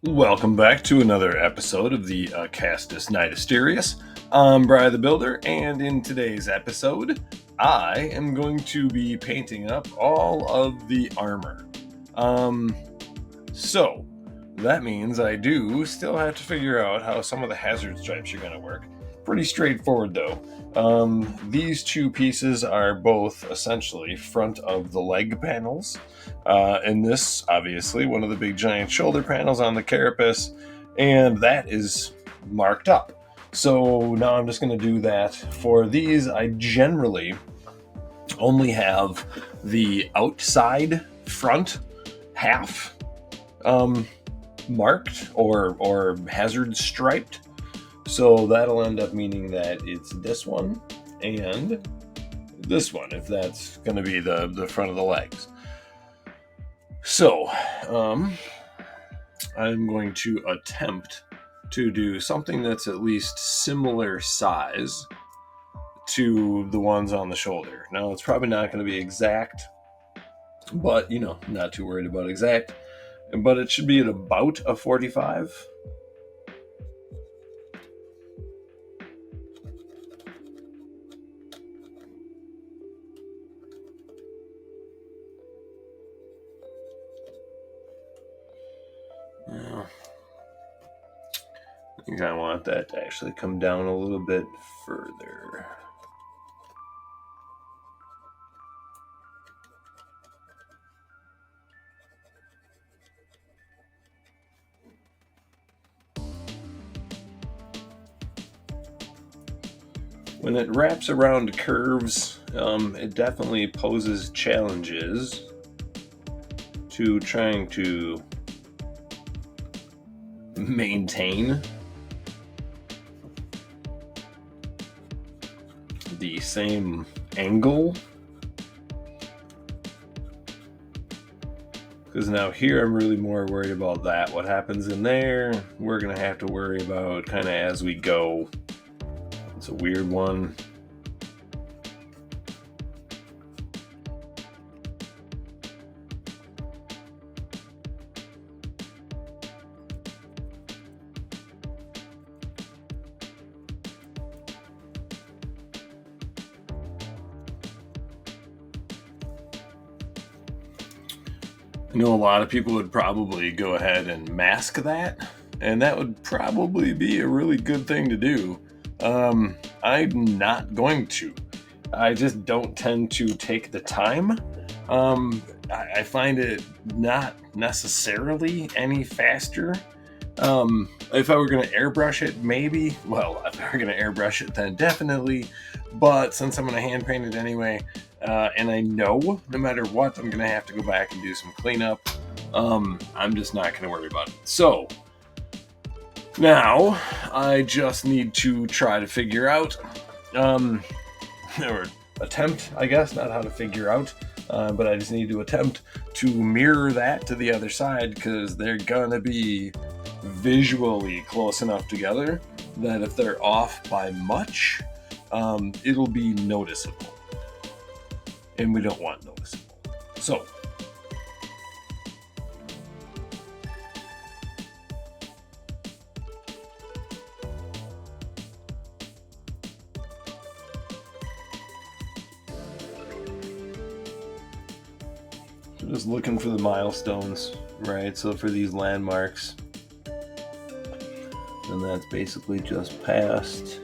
Welcome back to another episode of the Acastus Knight Asterius. I'm Brian the Builder, and in today's episode, I am going to be painting up all of the armor. So that means I do still have to figure out how some of the hazard stripes are going to work. Pretty straightforward though. These two pieces are both essentially front of the leg panels. And this, obviously, one of the big giant shoulder panels on the carapace, and that is marked up. So now I'm just going to do that. For these, I generally only have the outside front half marked or hazard striped. So that'll end up meaning that it's this one and this one, if that's going to be the front of the legs. So, I'm going to attempt to do something that's at least similar size to the ones on the shoulder. Now, it's probably not going to be exact, but, not too worried about exact. But it should be at about a 45. Now, I think I want that to actually come down a little bit further. When it wraps around curves, it definitely poses challenges to trying to maintain the same angle. Because now here I'm really more worried about that. What happens in there, we're going to have to worry about kind of as we go. It's a weird one. I know a lot of people would probably go ahead and mask that, and that would probably be a really good thing to do. I'm not going to. I just don't tend to take the time. I find it not necessarily any faster. If I were going to airbrush it, maybe. Well, if I were going to airbrush it, then definitely. But since I'm going to hand paint it anyway, and I know no matter what, I'm going to have to go back and do some cleanup, I'm just not going to worry about it. So now I just need to try to figure out, or attempt, I guess, not how to figure out, but I just need to attempt to mirror that to the other side, because they're going to be visually close enough together that if they're off by much, it'll be noticeable, and we don't want noticeable. So just looking for the milestones, right? So for these landmarks, and that's basically just past.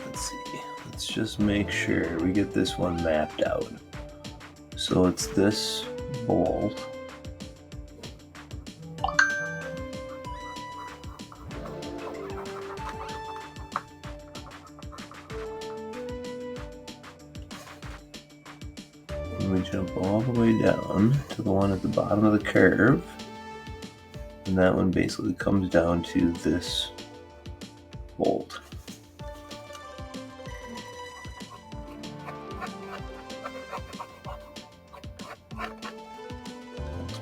Let's see. Let's just make sure we get this one mapped out. So it's this bolt. And we jump all the way down to the one at the bottom of the curve. And that one basically comes down to this bolt.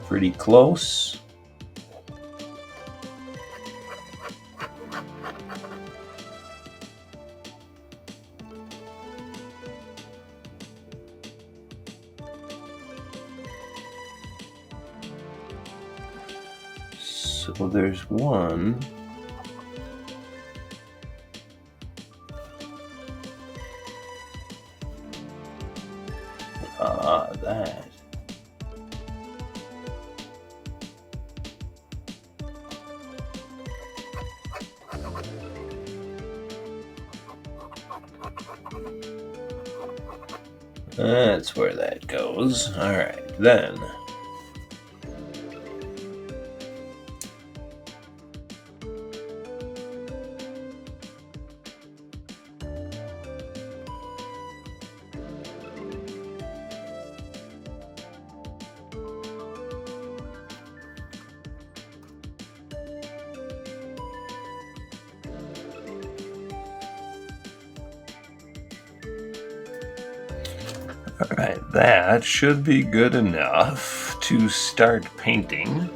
Pretty close. So there's one. That. That's where that goes. Alright, then. Alright, that should be good enough to start painting.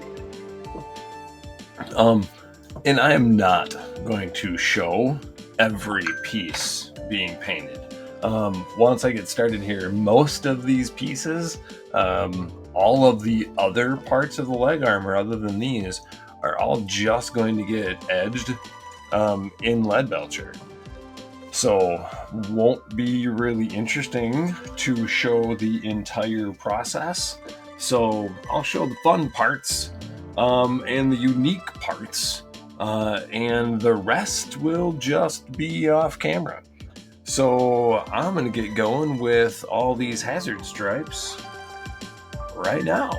And I am not going to show every piece being painted. Once I get started here, most of these pieces, all of the other parts of the leg armor other than these, are all just going to get edged in Leadbelcher. So won't be really interesting to show the entire process. So I'll show the fun parts and the unique parts, and the rest will just be off camera. So I'm gonna get going with all these hazard stripes right now.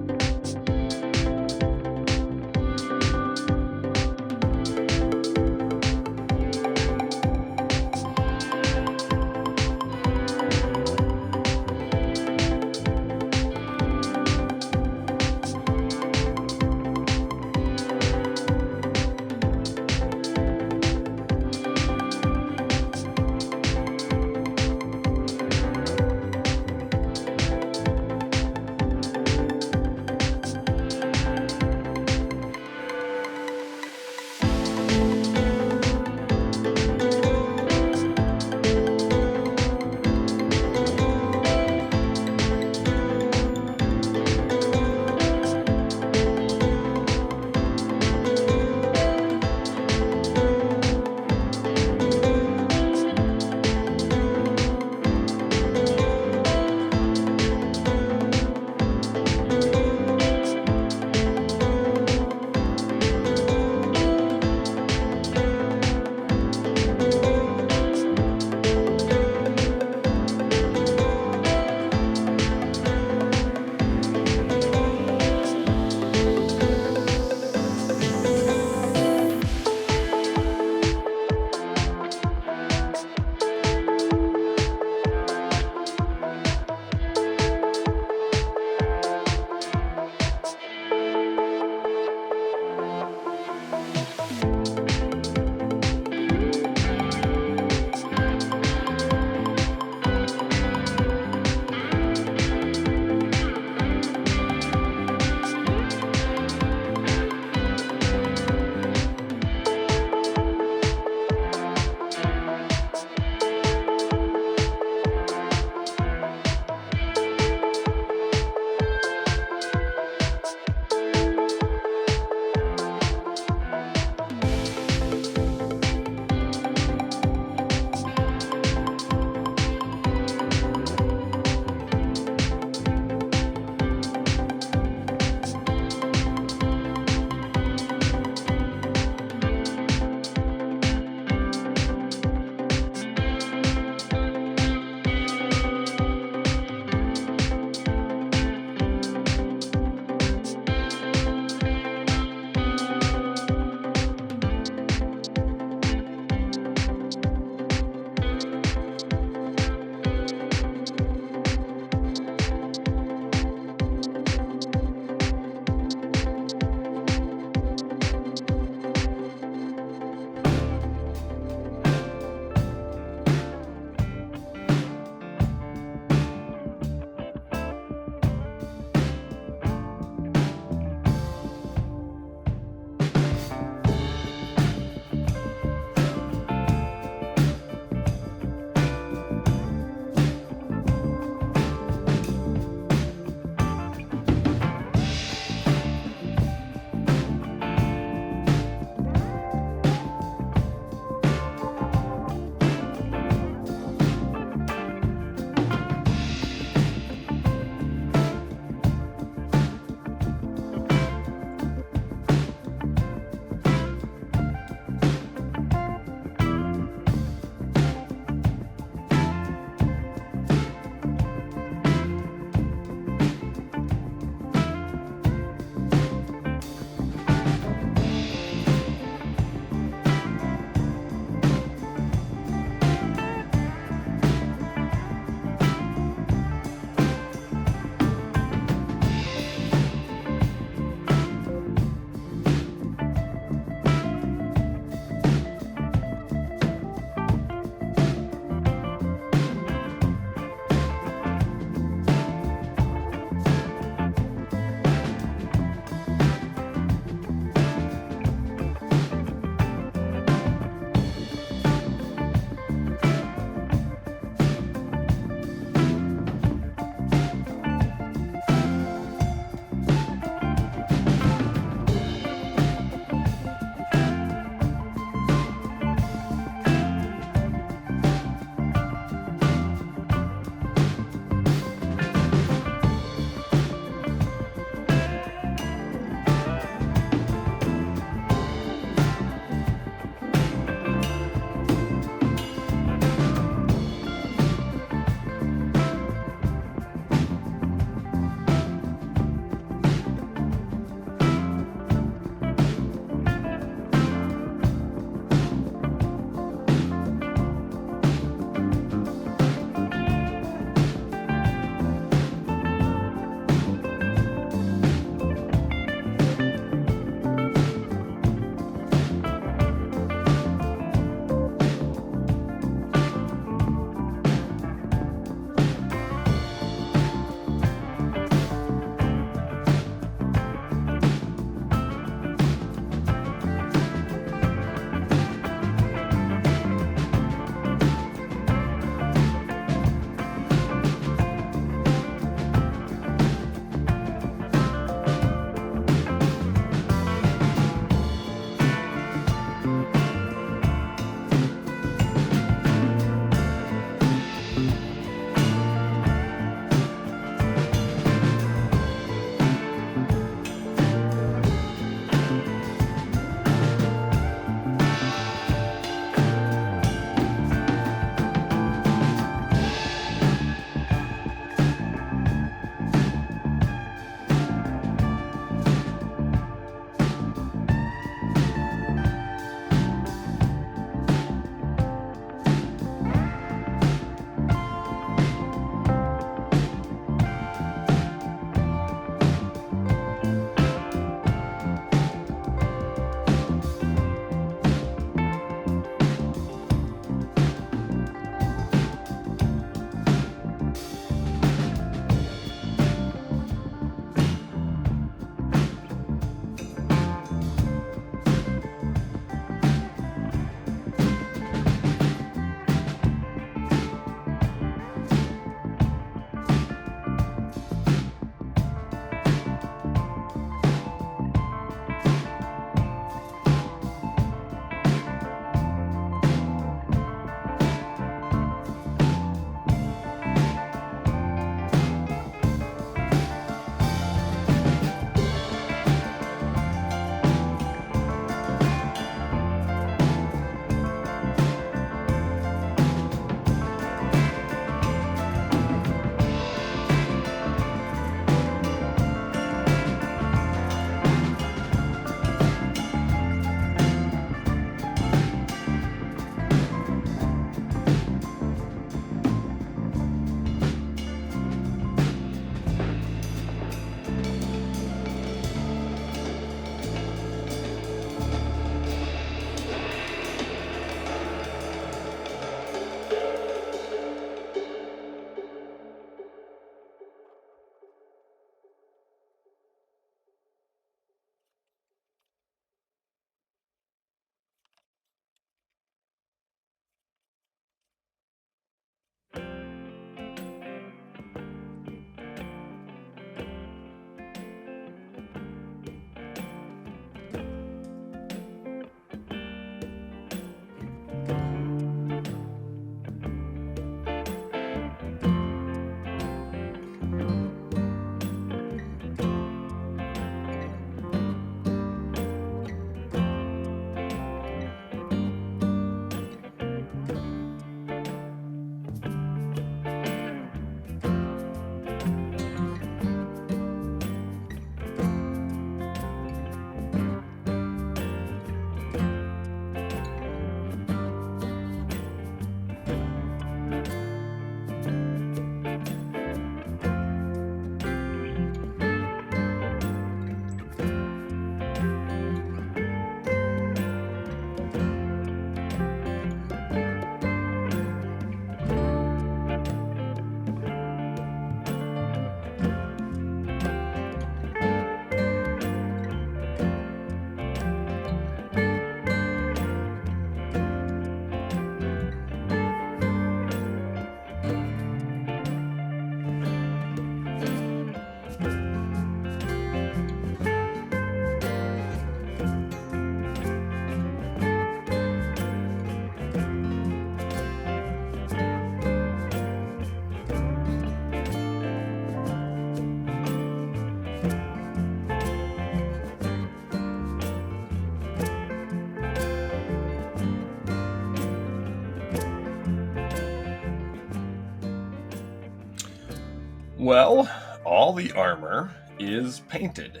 Well, all the armor is painted.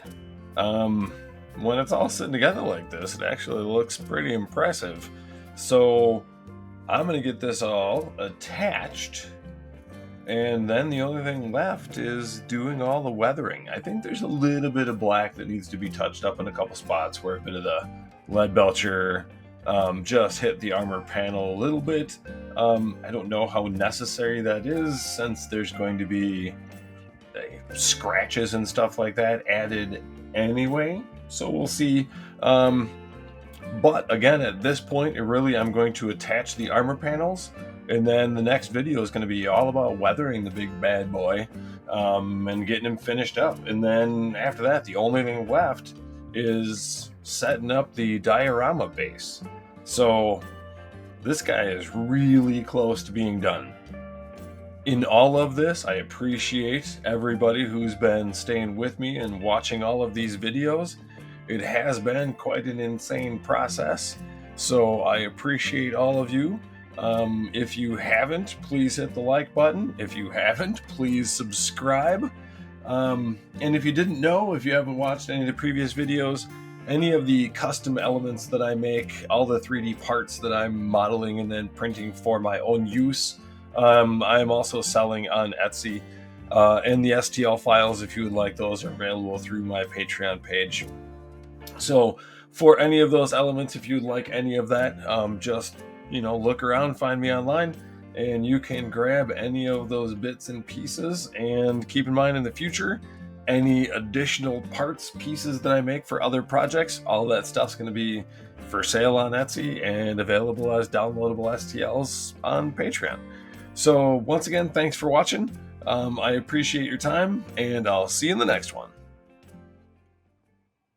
When it's all sitting together like this, it actually looks pretty impressive. So I'm going to get this all attached, and then the only thing left is doing all the weathering. I think there's a little bit of black that needs to be touched up in a couple spots where a bit of the lead belcher just hit the armor panel a little bit. I don't know how necessary that is, since there's going to be scratches and stuff like that added anyway, so we'll see. But again, at this point, I'm going to attach the armor panels, and then the next video is going to be all about weathering the big bad boy, and getting him finished up. And then after that, the only thing left is setting up the diorama base. So this guy is really close to being done. In all of this, I appreciate everybody who's been staying with me and watching all of these videos. It has been quite an insane process, so I appreciate all of you. If you haven't, please hit the like button. If you haven't, please subscribe. And if you didn't know, if you haven't watched any of the previous videos, any of the custom elements that I make, all the 3D parts that I'm modeling and then printing for my own use, I'm also selling on Etsy, and the STL files, if you would like those, are available through my Patreon page. So for any of those elements, if you'd like any of that, just look around, find me online, and you can grab any of those bits and pieces. And keep in mind, in the future, any additional parts, pieces that I make for other projects, all that stuff's going to be for sale on Etsy and available as downloadable STLs on Patreon. So once again, thanks for watching. I appreciate your time, and I'll see you in the next one.